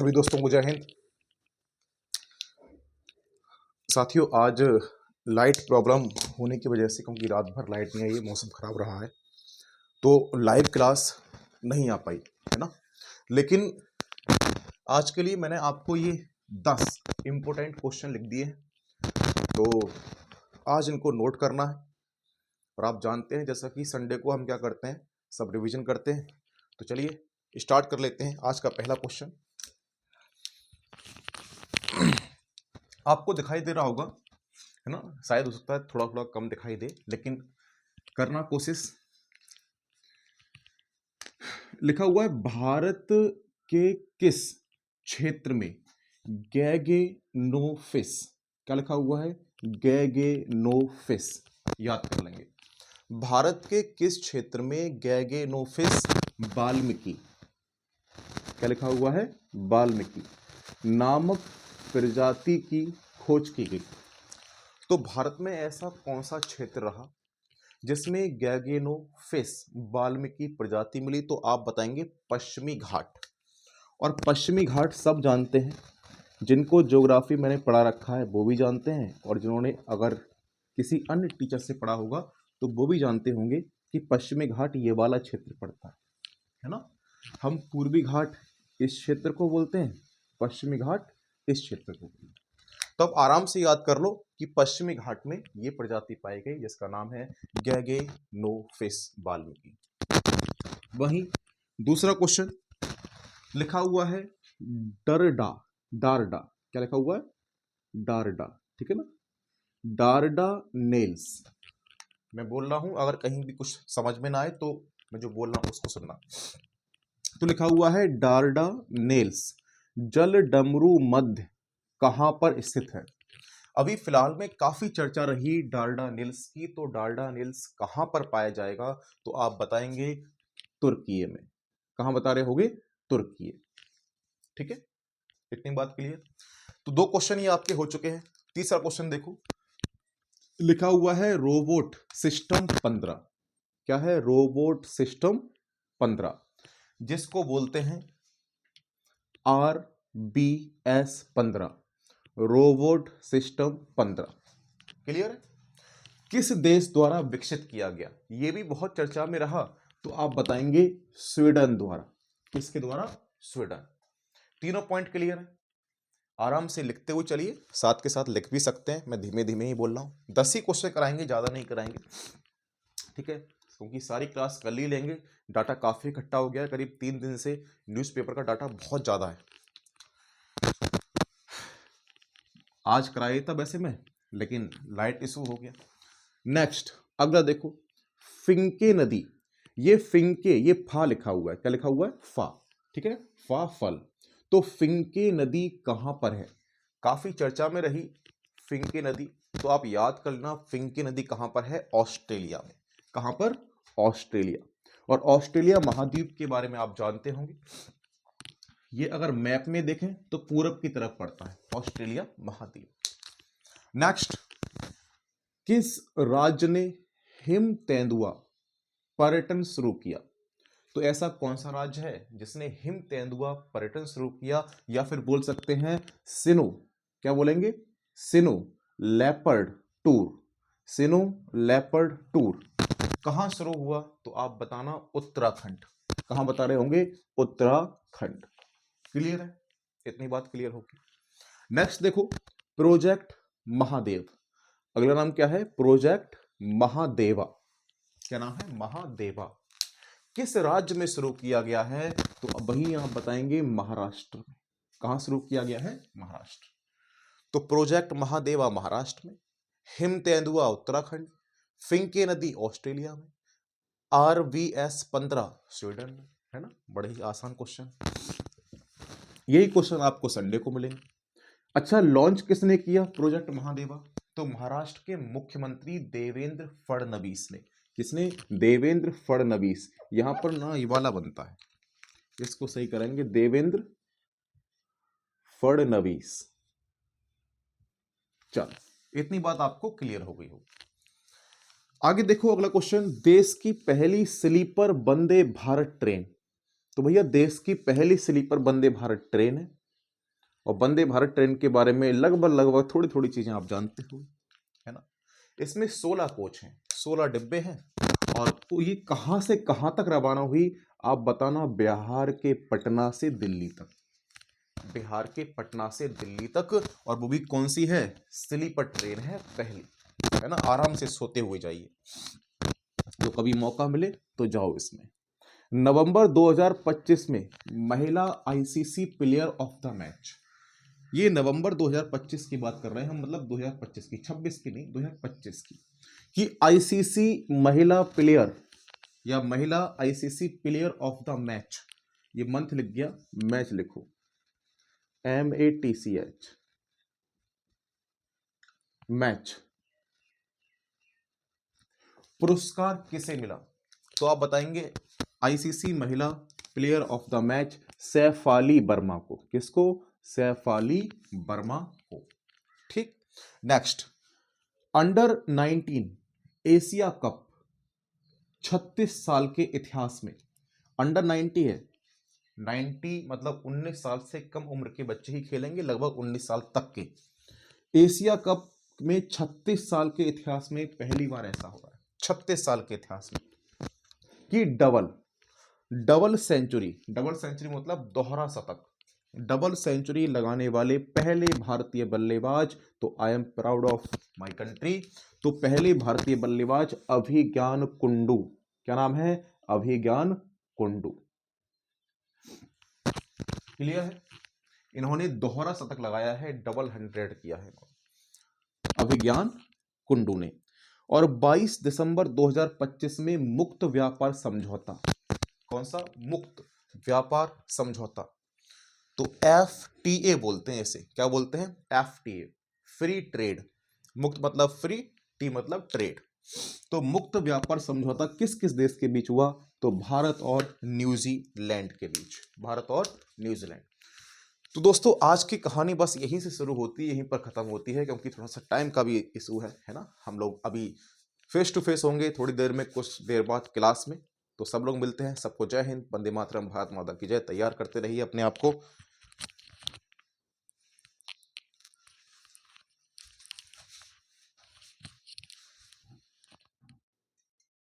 सभी दोस्तों को जय हिंद। साथियों, आज लाइट प्रॉब्लम होने की वजह से, क्योंकि रात भर लाइट नहीं आई है, मौसम खराब रहा है, तो लाइव क्लास नहीं आ पाई, है ना। लेकिन आज के लिए मैंने आपको ये 10 इम्पोर्टेंट क्वेश्चन लिख दिए हैं, तो आज इनको नोट करना है। और आप जानते हैं जैसा कि संडे को हम क्या करते हैं, सब रिवीजन करते हैं। तो चलिए स्टार्ट कर लेते हैं। आज का पहला क्वेश्चन आपको दिखाई दे रहा होगा, है ना। शायद हो सकता है थोड़ा थोड़ा कम दिखाई दे, लेकिन करना कोशिश। लिखा हुआ है, भारत के किस क्षेत्र में गैगेनोफिस, क्या लिखा हुआ है, गैगेनोफिस, याद कर लेंगे। भारत के किस क्षेत्र में गैगेनोफिस वाल्मीकि, क्या लिखा हुआ है, वाल्मीकि नामक प्रजाति की खोज की गई। तो भारत में ऐसा कौन सा क्षेत्र रहा जिसमें गैगेनोफिस वाल्मीकि प्रजाति मिली? तो आप बताएंगे पश्चिमी घाट। और पश्चिमी घाट सब जानते हैं, जिनको ज्योग्राफी मैंने पढ़ा रखा है वो भी जानते हैं, और जिन्होंने अगर किसी अन्य टीचर से पढ़ा होगा तो वो भी जानते होंगे कि पश्चिमी घाट ये वाला क्षेत्र पड़ता है ना। हम पूर्वी घाट इस क्षेत्र को बोलते हैं, पश्चिमी घाट इस क्षेत्र को बोलते हैं। तो अब आराम से याद कर लो कि पश्चिमी घाट में ये प्रजाति पाई गई जिसका नाम है गैगेनोफिस वाल्मीकि। वहीं दूसरा क्वेश्चन लिखा हुआ है डरडा, डारडा, क्या लिखा हुआ है, डारडा, ठीक है ना। डारडा नेल्स, मैं बोल रहा हूं, अगर कहीं भी कुछ समझ में ना आए तो मैं जो बोल रहा हूं उसको सुनना। तो लिखा हुआ है डारडा नेल्स जल डमरू मध्य कहां पर स्थित है? अभी फिलहाल में काफी चर्चा रही डारडा नेल्स की, तो डारडा नेल्स कहां पर पाया जाएगा? तो आप बताएंगे तुर्की में। कहां बता रहे होगे? तुर्की। ठीक है, इतनी बात क्लियर। तो 2 क्वेश्चन ये आपके हो चुके हैं। तीसरा क्वेश्चन देखो, लिखा हुआ है रोबोट सिस्टम 15, क्या है, रोबोट सिस्टम 15, जिसको बोलते हैं RBS 15, रोबोट सिस्टम 15। क्लियर है? किस देश द्वारा विकसित किया गया? यह भी बहुत चर्चा में रहा, तो आप बताएंगे स्वीडन द्वारा। किसके द्वारा? स्वीडन। तीनों पॉइंट क्लियर है। आराम से लिखते हुए चलिए, साथ के साथ लिख भी सकते हैं, मैं धीमे धीमे ही बोल रहा हूं। 10 ही क्वेश्चन कराएंगे, ज्यादा नहीं कराएंगे, ठीक है, क्योंकि सारी क्लास कर ही लेंगे। डाटा काफी इकट्ठा हो गया है, करीब 3 दिन से न्यूज़पेपर का डाटा बहुत ज्यादा है। आज कराया था वैसे मैं, लेकिन लाइट इशू हो गया। नेक्स्ट अगला देखो, फिंके नदी, ये फिंके, ये फा लिखा हुआ है, क्या लिखा हुआ है, फा, ठीक है, फा फल। तो फिंके नदी कहां पर है? काफी चर्चा में रही फिंके नदी, तो आप याद कर लेना फिंके नदी कहां पर है? ऑस्ट्रेलिया में। कहां पर? ऑस्ट्रेलिया। और ऑस्ट्रेलिया महाद्वीप के बारे में आप जानते होंगे, ये अगर मैप में देखें तो पूरब की तरफ पड़ता है ऑस्ट्रेलिया महाद्वीप। नेक्स्ट, किस राज्य ने हिम तेंदुआ पर्यटन शुरू किया? तो ऐसा कौन सा राज्य है जिसने हिम तेंदुआ पर्यटन शुरू किया, या फिर बोल सकते हैं सिनो, क्या बोलेंगे, सिनो लेपर्ड टूर, सिनो लेपर्ड टूर कहां शुरू हुआ? तो आप बताना उत्तराखंड। कहां बता रहे होंगे? उत्तराखंड। क्लियर है? इतनी बात क्लियर होगी। नेक्स्ट देखो, प्रोजेक्ट महादेव, अगला नाम क्या है? प्रोजेक्ट महादेवा। क्या नाम है? महादेवा। किस राज्य में शुरू किया गया है? तो अब वही आप बताएंगे महाराष्ट्र में। कहां शुरू किया गया है? महाराष्ट्र। तो प्रोजेक्ट महादेवा महाराष्ट्र में, हिम तेंदुआ उत्तराखंड, फिंके नदी ऑस्ट्रेलिया में, RBS 15 स्वीडन में, है ना। बड़े ही आसान क्वेश्चन, यही क्वेश्चन आपको संडे को मिलेंगे। अच्छा, लॉन्च किसने किया प्रोजेक्ट महादेवा? तो महाराष्ट्र के मुख्यमंत्री देवेंद्र फडणवीस ने। किसने? देवेंद्र फडणवीस। यहां पर ना ये वाला बनता है, इसको सही करेंगे, देवेंद्र फडणवीस। चलो, इतनी बात आपको क्लियर हो गई हो। आगे देखो अगला क्वेश्चन, देश की पहली स्लीपर वंदे भारत ट्रेन। तो भैया देश की पहली स्लीपर वंदे भारत ट्रेन है, और वंदे भारत ट्रेन के बारे में लगभग थोड़ी थोड़ी चीजें आप जानते हो, है ना। इसमें 16 कोच हैं, 16 डिब्बे हैं। और तो ये कहाँ से कहाँ तक रवाना हुई आप बताना। बिहार के पटना से दिल्ली तक, बिहार के पटना से दिल्ली तक। और वो भी कौन सी है, स्लीपर ट्रेन है पहली, है ना। आराम से सोते हुए जाइए, तो कभी मौका मिले तो जाओ इसमें। नवंबर 2025 में महिला ICC player of the match, ये नवंबर 2025 की बात कर रहे हैं हम, मतलब 2025 की, 26 की नहीं, 2025 की, कि आईसीसी महिला प्लेयर या महिला ICC player of the match, ये मंथ लिख गया, मैच लिखो MATCH, मैच, पुरस्कार किसे मिला, तो आप बताएंगे आईसीसी महिला player of the match Shafali Verma को। किसको, सैफाली वर्मा को। ठीक, नेक्स्ट, अंडर 19 एशिया कप 36 साल के इतिहास में, अंडर 90 है, 90 मतलब 19 साल से कम उम्र के बच्चे ही खेलेंगे, लगभग 19 साल तक के। एशिया कप में 36 साल के इतिहास में पहली बार ऐसा हो रहा है, 36 साल के इतिहास में, कि डबल सेंचुरी मतलब दोहरा शतक, डबल सेंचुरी लगाने वाले पहले भारतीय बल्लेबाज, तो I am proud of my country, तो पहले भारतीय बल्लेबाज अभिज्ञान कुंडू। क्या नाम है, अभिज्ञान कुंडू। क्लियर है, इन्होंने दोहरा शतक लगाया है, डबल 100 किया है अभिज्ञान कुंडू ने। और 22 दिसंबर 2025 में मुक्त व्यापार समझौता, कौन सा, मुक्त व्यापार समझौता, तो FTA बोलते हैं इसे, क्या बोलते हैं, FTA, फ्री ट्रेड, मुक्त मतलब फ्री, टी मतलब ट्रेड। तो मुक्त व्यापार समझौता किस किस देश के बीच हुआ, तो भारत और न्यूजीलैंड के बीच, भारत और न्यूजीलैंड। तो दोस्तों आज की कहानी बस यहीं से शुरू होती है, यहीं पर खत्म होती है, क्योंकि थोड़ा सा टाइम का भी इशू है ना। हम लोग अभी फेस टू फेस होंगे थोड़ी देर में, कुछ देर बाद क्लास में। तो सब लोग मिलते हैं, सबको जय हिंद, वंदे मातरम, भारत माता की जय। तैयार करते रहिए अपने आप को।